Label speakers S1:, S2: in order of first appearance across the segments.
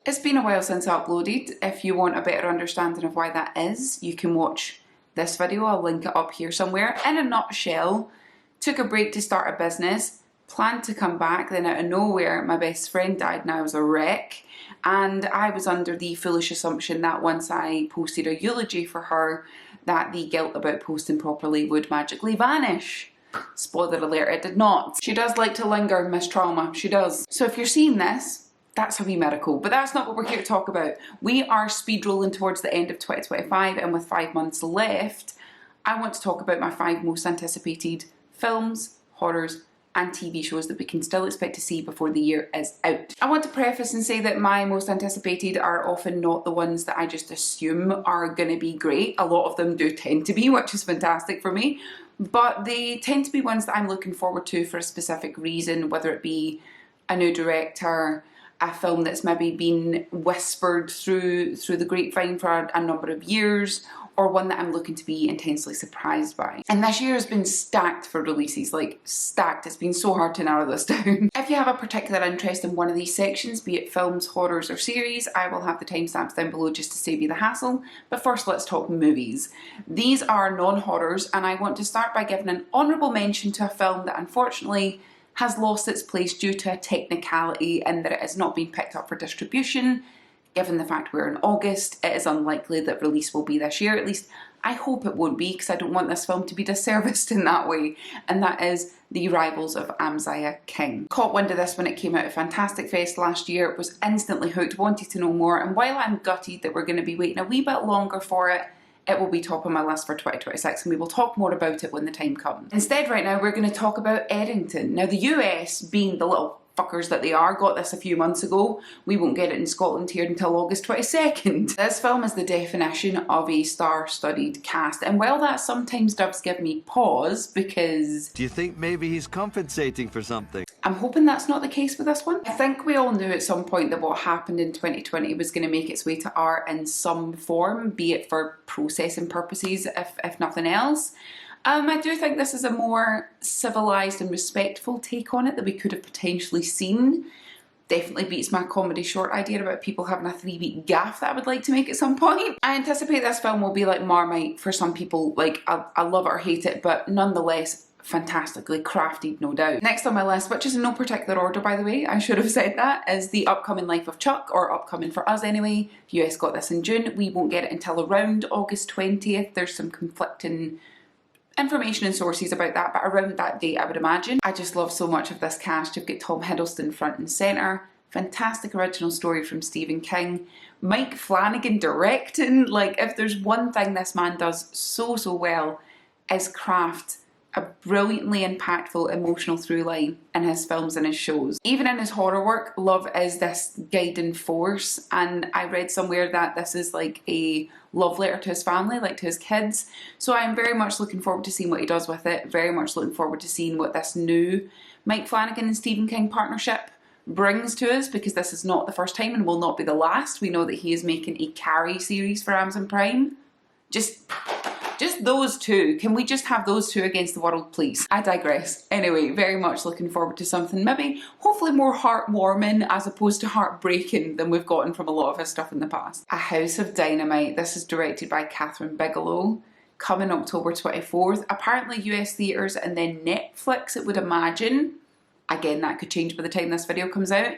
S1: It's been a while since I uploaded. If you want a better understanding of why that is, you can watch this video. I'll link it up here somewhere. In a nutshell, took a break to start a business, planned to come back, then out of nowhere my best friend died and I was a wreck. And I was under the foolish assumption that once I posted a eulogy for her, that the guilt about posting properly would magically vanish. Spoiler alert, it did not. She does like to linger, Miss Trauma, she does. So if you're seeing this, that's a wee miracle, but that's not what we're here to talk about. We are speed rolling towards the end of 2025, and with 5 months left, I want to talk about my 5 most anticipated films, horrors, and TV shows that we can still expect to see before the year is out. I want to preface and say that my most anticipated are often not the ones that I just assume are going to be great. A lot of them do tend to be, which is fantastic for me, but they tend to be ones that I'm looking forward to for a specific reason, whether it be a new director, a film that's maybe been whispered through the grapevine for a number of years, or one that I'm looking to be intensely surprised by. And this year has been stacked for releases, like stacked. It's been so hard to narrow this down. If you have a particular interest in one of these sections, be it films, horrors, or series, I will have the timestamps down below just to save you the hassle. But first, let's talk movies. These are non-horrors, and I want to start by giving an honourable mention to a film that unfortunately has lost its place due to a technicality in that it has not been picked up for distribution. Given the fact we're in August, it is unlikely that release will be this year. At least I hope it won't be, because I don't want this film to be disserviced in that way. And that is The Rivals of Amaziah King. Caught wind of this when it came out at Fantastic Fest last year, was instantly hooked, wanted to know more, and while I'm gutted that we're going to be waiting a wee bit longer for it, it will be top on my list for 2026, and we will talk more about it when the time comes. Instead, right now, we're going to talk about Eddington. Now, the US, being the little fuckers that they are, got this a few months ago. We won't get it in Scotland here until August 22nd. This film is the definition of a star-studded cast, and while that sometimes does give me pause, because...
S2: Do you think maybe he's compensating for something?
S1: I'm hoping that's not the case with this one. I think we all knew at some point that what happened in 2020 was going to make its way to art in some form, be it for processing purposes, if nothing else. I do think this is a more civilised and respectful take on it that we could have potentially seen. Definitely beats my comedy short idea about people having a 3-week gaff that I would like to make at some point. I anticipate this film will be like Marmite for some people. Like, I love it or hate it, but nonetheless, fantastically crafted, no doubt. Next on my list, which is in no particular order by the way, I should have said that, is The Upcoming Life of Chuck, or upcoming for us anyway. US got this in June. We won't get it until around August 20th. There's some conflicting information and sources about that, but around that date I would imagine. I just love so much of this cast. You've got Tom Hiddleston front and centre, fantastic original story from Stephen King, Mike Flanagan directing. Like, if there's one thing this man does so well, is craft a brilliantly impactful emotional through line in his films and his shows. Even in his horror work, love is this guiding force, and I read somewhere that this is like a love letter to his family, like to his kids. So I'm very much looking forward to seeing what he does with it, very much looking forward to seeing what this new Mike Flanagan and Stephen King partnership brings to us, because this is not the first time and will not be the last. We know that he is making a Carrie series for Amazon Prime. Just those two. Can we just have those two against the world, please? I digress. Anyway, very much looking forward to something maybe hopefully more heartwarming as opposed to heartbreaking than we've gotten from a lot of his stuff in the past. A House of Dynamite. This is directed by Catherine Bigelow. Coming October 24th. Apparently US theatres and then Netflix, it would imagine. Again, that could change by the time this video comes out.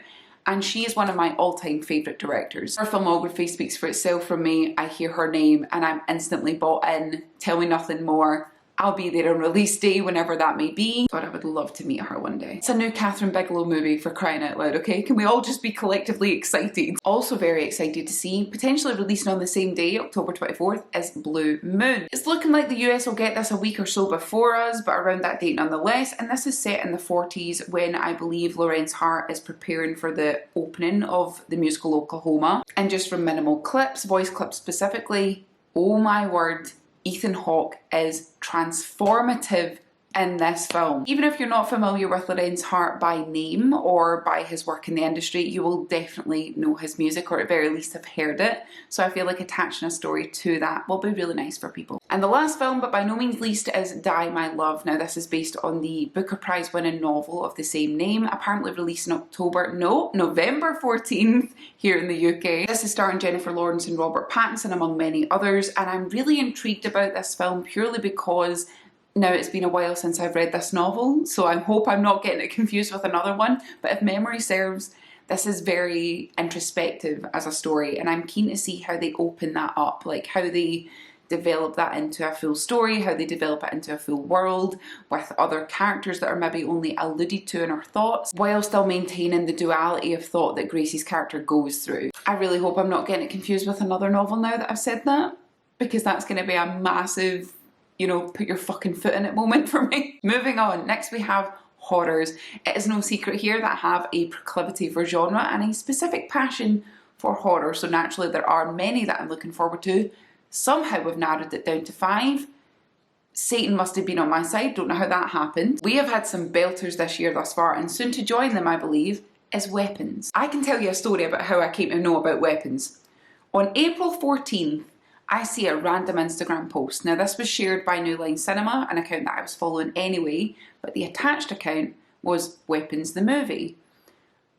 S1: And she is one of my all-time favourite directors. Her filmography speaks for itself from me. I hear her name and I'm instantly bought in. Tell me nothing more. I'll be there on release day, whenever that may be. God, I would love to meet her one day. It's a new Catherine Bigelow movie, for crying out loud, okay? Can we all just be collectively excited? Also very excited to see, potentially releasing on the same day, October 24th, is Blue Moon. It's looking like the US will get this a week or so before us, but around that date nonetheless, and this is set in the 40s when I believe Lawrence Hart is preparing for the opening of the musical Oklahoma. And just from minimal clips, voice clips specifically, oh my word, Ethan Hawke is transformative in this film. Even if you're not familiar with Lorenz Hart by name or by his work in the industry, you will definitely know his music, or at very least have heard it. So I feel like attaching a story to that will be really nice for people. And the last film, but by no means least, is Die My Love. Now this is based on the Booker Prize winning novel of the same name, apparently released in November 14th here in the UK. This is starring Jennifer Lawrence and Robert Pattinson among many others, and I'm really intrigued about this film purely because now it's been a while since I've read this novel, so I hope I'm not getting it confused with another one, but if memory serves, this is very introspective as a story, and I'm keen to see how they open that up, like how they develop that into a full story, how they develop it into a full world with other characters that are maybe only alluded to in our thoughts, while still maintaining the duality of thought that Gracie's character goes through. I really hope I'm not getting it confused with another novel now that I've said that, because that's going to be a massive, you know, put your fucking foot in it moment for me. Moving on, next we have horrors. It is no secret here that I have a proclivity for genre and a specific passion for horror, so naturally there are many that I'm looking forward to. Somehow we've narrowed it down to 5. Satan must have been on my side, don't know how that happened. We have had some belters this year thus far, and soon to join them, I believe, is Weapons. I can tell you a story about how I came to know about Weapons. On April 14th, I see a random Instagram post. Now this was shared by New Line Cinema, an account that I was following anyway, but the attached account was Weapons the movie.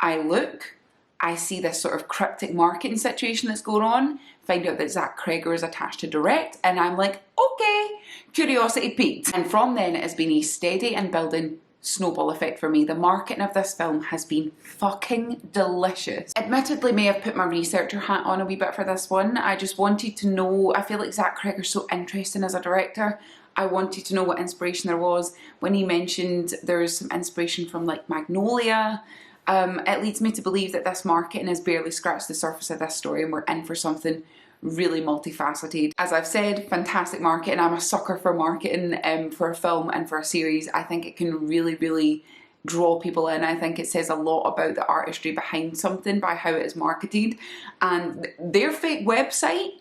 S1: I look, I see this sort of cryptic marketing situation that's going on, find out that Zach Cregger is attached to direct, and I'm like, okay, curiosity piqued. And from then it has been a steady and building snowball effect for me. The marketing of this film has been fucking delicious. Admittedly, may have put my researcher hat on a wee bit for this one. I just wanted to know, I feel like Zach Cregger's so interesting as a director. I wanted to know what inspiration there was. When he mentioned there's some inspiration from like Magnolia, it leads me to believe that this marketing has barely scratched the surface of this story and we're in for something really multifaceted. As I've said, fantastic marketing. I'm a sucker for marketing for a film and for a series. I think it can really, really draw people in. I think it says a lot about the artistry behind something by how it is marketed. And their fake website,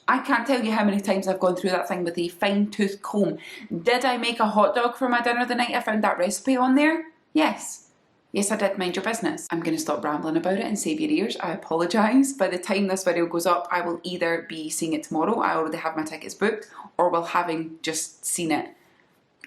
S1: I can't tell you how many times I've gone through that thing with a fine-tooth comb. Did I make a hot dog for my dinner the night I found that recipe on there? Yes. Yes, I did, mind your business. I'm going to stop rambling about it and save your ears. I apologise. By the time this video goes up, I will either be seeing it tomorrow, I already have my tickets booked, or will having just seen it.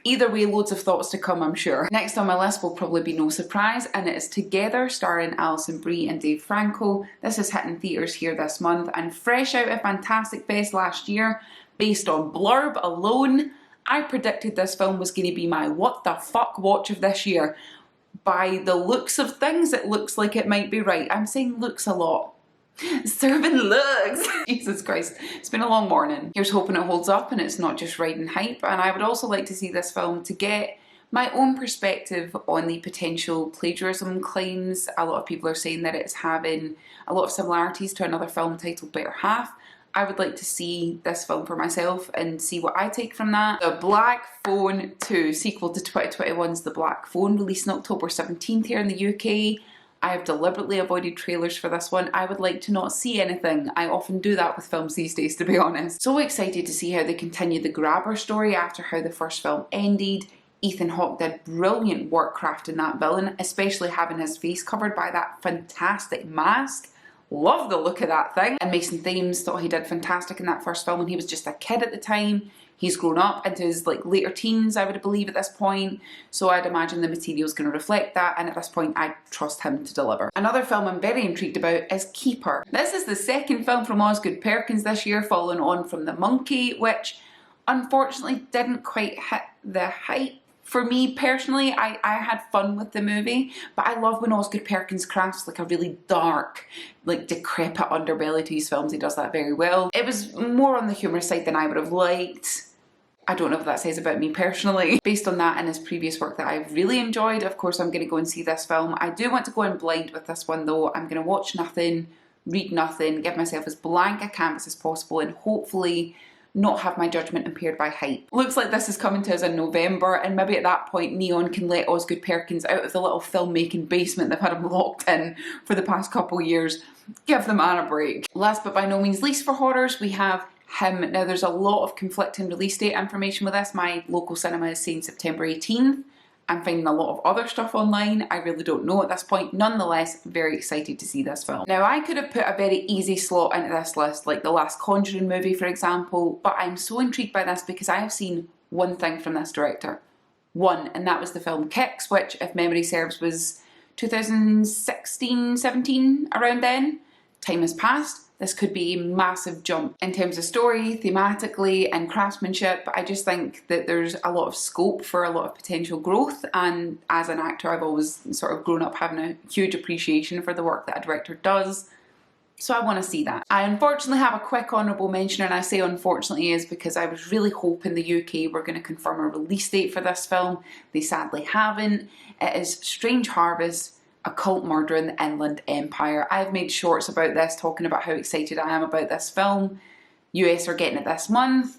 S1: Either way, loads of thoughts to come, I'm sure. Next on my list will probably be no surprise, and it is Together, starring Alison Brie and Dave Franco. This is hitting theatres here this month, and fresh out of Fantastic Fest last year, based on blurb alone, I predicted this film was going to be my what the fuck watch of this year. By the looks of things, it looks like it might be right. I'm saying looks a lot. Serving looks! Jesus Christ, it's been a long morning. Here's hoping it holds up and it's not just riding hype. And I would also like to see this film to get my own perspective on the potential plagiarism claims. A lot of people are saying that it's having a lot of similarities to another film titled Better Half. I would like to see this film for myself and see what I take from that. The Black Phone 2, sequel to 2021's The Black Phone, released on October 17th here in the UK. I have deliberately avoided trailers for this one. I would like to not see anything. I often do that with films these days, to be honest. So excited to see how they continue the Grabber story after how the first film ended. Ethan Hawke did brilliant work crafting that villain, especially having his face covered by that fantastic mask. Love the look of that thing. And Mason Thames thought he did fantastic in that first film when he was just a kid at the time. He's grown up into his like later teens, I would believe, at this point. So I'd imagine the material's going to reflect that, and at this point I trust him to deliver. Another film I'm very intrigued about is Keeper. This is the second film from Osgood Perkins this year, following on from The Monkey, which unfortunately didn't quite hit the hype. For me personally, I had fun with the movie, but I love when Osgood Perkins crafts like a really dark, like decrepit underbelly to his films. He does that very well. It was more on the humour side than I would have liked. I don't know what that says about me personally. Based on that and his previous work that I've really enjoyed, of course I'm going to go and see this film. I do want to go in blind with this one though. I'm going to watch nothing, read nothing, give myself as blank a canvas as possible, and hopefully not have my judgment impaired by hype. Looks like this is coming to us in November, and maybe at that point Neon can let Osgood Perkins out of the little filmmaking basement they've had him locked in for the past couple years. Give the man a break. Last but by no means least for horrors, we have him. Now there's a lot of conflicting release date information with this. My local cinema is saying September 18th. I'm finding a lot of other stuff online. I really don't know at this point. Nonetheless, very excited to see this film. Now I could have put a very easy slot into this list, like the last Conjuring movie for example, but I'm so intrigued by this because I have seen one thing from this director. One, and that was the film Kicks, which if memory serves was 2016, 17, around then. Time has passed. This could be a massive jump in terms of story, thematically and craftsmanship. I just think that there's a lot of scope for a lot of potential growth, and as an actor I've always sort of grown up having a huge appreciation for the work that a director does. So I want to see that. I unfortunately have a quick honourable mention, and I say unfortunately is because I was really hoping the UK were going to confirm a release date for this film. They sadly haven't. It is Strange Harvest, a cult murder in the Inland Empire. I've made shorts about this, talking about how excited I am about this film. US are getting it this month.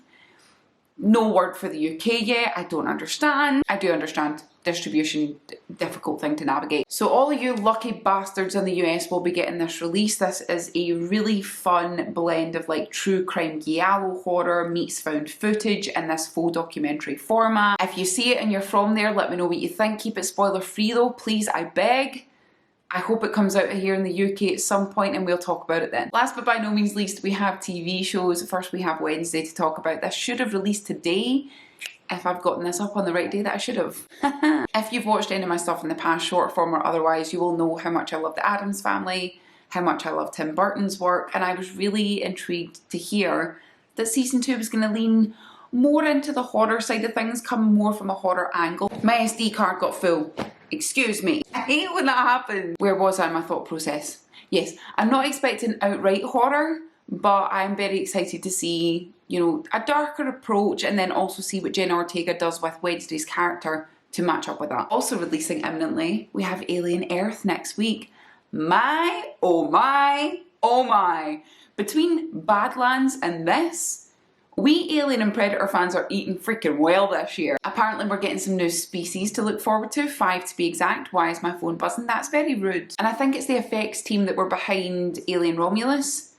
S1: No word for the UK yet. I don't understand. I do understand. Distribution, difficult thing to navigate. So all of you lucky bastards in the US will be getting this release. This is a really fun blend of like true crime giallo horror meets found footage in this full documentary format. If you see it and you're from there, let me know what you think. Keep it spoiler free though, please, I beg. I hope it comes out here in the UK at some point and we'll talk about it then. Last but by no means least, we have TV shows. First we have Wednesday to talk about. This should have released today if I've gotten this up on the right day that I should have. If you've watched any of my stuff in the past, short form or otherwise, you will know how much I love the Addams Family, how much I love Tim Burton's work, and I was really intrigued to hear that season 2 was going to lean more into the horror side of things, come more from a horror angle. My SD card got full. Excuse me. I hate when that happens. Where was I in my thought process? Yes, I'm not expecting outright horror, but I'm very excited to see, you know, a darker approach and then also see what Jenna Ortega does with Wednesday's character to match up with that. Also releasing imminently, we have Alien Earth next week. My, oh my, oh my. Between Badlands and this, we Alien and Predator fans are eating freaking well this year. Apparently we're getting some new species to look forward to, 5 to be exact. Why is my phone buzzing? That's very rude. And I think it's the effects team that were behind Alien Romulus.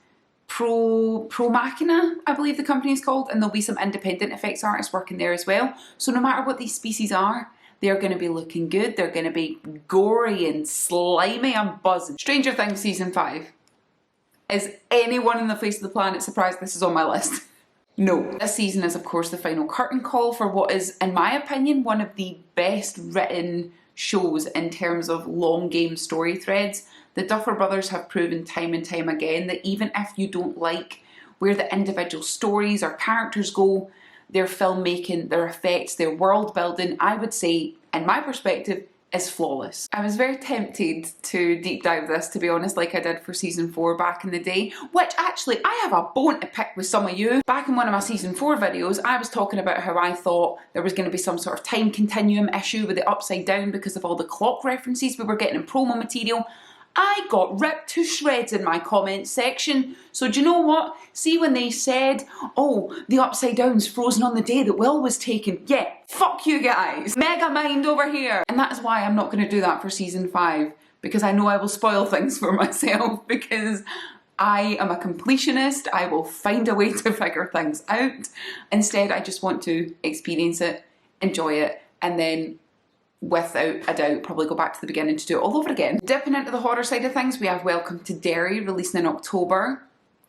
S1: Pro Machina, I believe the company is called, and there'll be some independent effects artists working there as well. So no matter what these species are, they're going to be looking good. They're going to be gory and slimy. I'm buzzing. Stranger Things season 5. Is anyone on the face of the planet surprised this is on my list? No. This season is of course the final curtain call for what is, in my opinion, one of the best written shows in terms of long game story threads. The Duffer Brothers have proven time and time again that even if you don't like where the individual stories or characters go, their filmmaking, their effects, their world building, I would say, in my perspective, is flawless. I was very tempted to deep dive this, to be honest, like I did for season 4 back in the day, which actually I have a bone to pick with some of you. Back in one of my season 4 videos, I was talking about how I thought there was going to be some sort of time continuum issue with the Upside Down because of all the clock references we were getting in promo material. I got ripped to shreds in my comments section. So do you know what? See when they said, oh, the Upside Down's frozen on the day that Will was taken. Yeah, fuck you guys. Mega mind over here. And that's why I'm not going to do that for season 5. Because I know I will spoil things for myself. Because I am a completionist. I will find a way to figure things out. Instead, I just want to experience it, enjoy it, and then without a doubt probably go back to the beginning to do it all over again. Dipping into the horror side of things, we have Welcome to Derry releasing in October.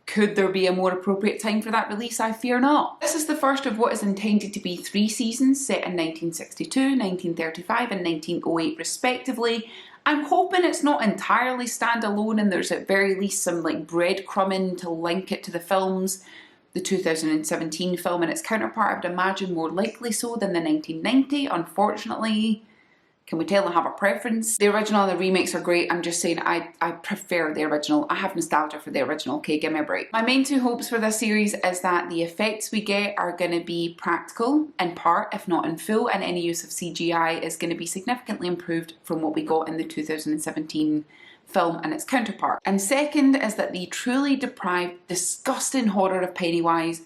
S1: Could there be a more appropriate time for that release? I fear not. This is the first of what is intended to be 3 seasons set in 1962, 1935 and 1908 respectively. I'm hoping it's not entirely standalone and there's at very least some like breadcrumbing to link it to the films. The 2017 film and its counterpart, I would imagine more likely so than the 1990, unfortunately. Can we tell I have a preference? The original and the remakes are great. I'm just saying I prefer the original. I have nostalgia for the original. Okay, give me a break. My main 2 hopes for this series is that the effects we get are going to be practical in part, if not in full, and any use of CGI is going to be significantly improved from what we got in the 2017 film and its counterpart. And second is that the truly deprived, disgusting horror of Pennywise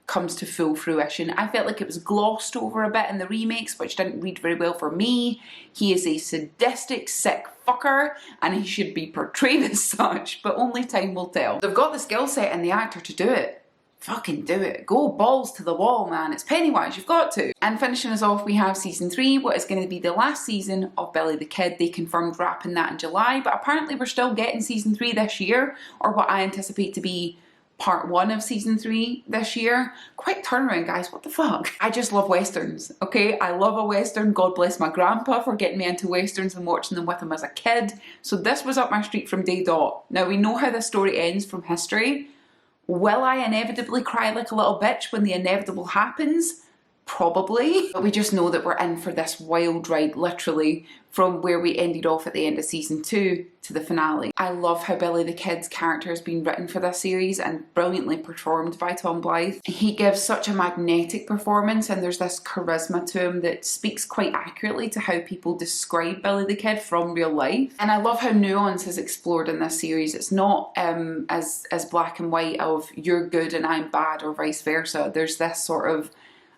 S1: comes to full fruition. I felt like it was glossed over a bit in the remakes, which didn't read very well for me. He is a sadistic, sick fucker, and he should be portrayed as such, but only time will tell. They've got the skill set and the actor to do it. fucking do it. Go balls to the wall, man. It's Pennywise, you've got to. And finishing us off, we have season 3, what is going to be the last season of Billy the Kid. They confirmed wrapping that in July, but apparently we're still getting season 3 this year, or what I anticipate to be part 1 of season 3 this year. Quick turnaround, guys, what the fuck? I just love westerns, okay? I love a western. God bless my grandpa for getting me into westerns and watching them with him as a kid. So this was up my street from day dot. Now we know how this story ends from history. Will I inevitably cry like a little bitch when the inevitable happens? Probably. But we just know that we're in for this wild ride, literally, from where we ended off at the end of season 2 to the finale. I love how Billy the Kid's character has been written for this series and brilliantly performed by Tom Blythe. He gives such a magnetic performance, and there's this charisma to him that speaks quite accurately to how people describe Billy the Kid from real life. And I love how nuance is explored in this series. It's not as black and white of you're good and I'm bad or vice versa. There's this sort of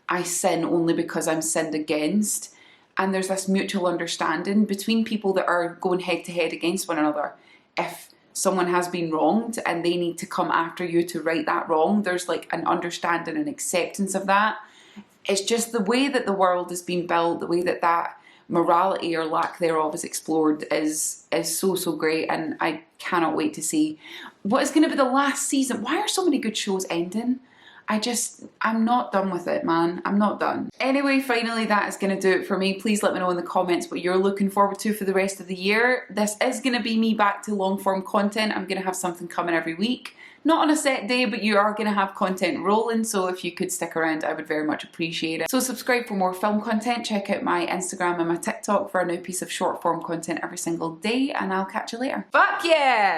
S1: I sin only because I'm sinned against. And there's this mutual understanding between people that are going head to head against one another. If someone has been wronged and they need to come after you to right that wrong, there's like an understanding and acceptance of that. It's just the way that the world has been built, the way that that morality or lack thereof is explored is so great, and I cannot wait to see what is going to be the last season. Why are so many good shows ending? I'm not done with it, man. I'm not done. Anyway, finally, that is going to do it for me. Please let me know in the comments what you're looking forward to for the rest of the year. This is going to be me back to long form content. I'm going to have something coming every week. Not on a set day, but you are going to have content rolling, so if you could stick around, I would very much appreciate it. So subscribe for more film content. Check out my Instagram and my TikTok for a new piece of short form content every single day, and I'll catch you later. Fuck yeah!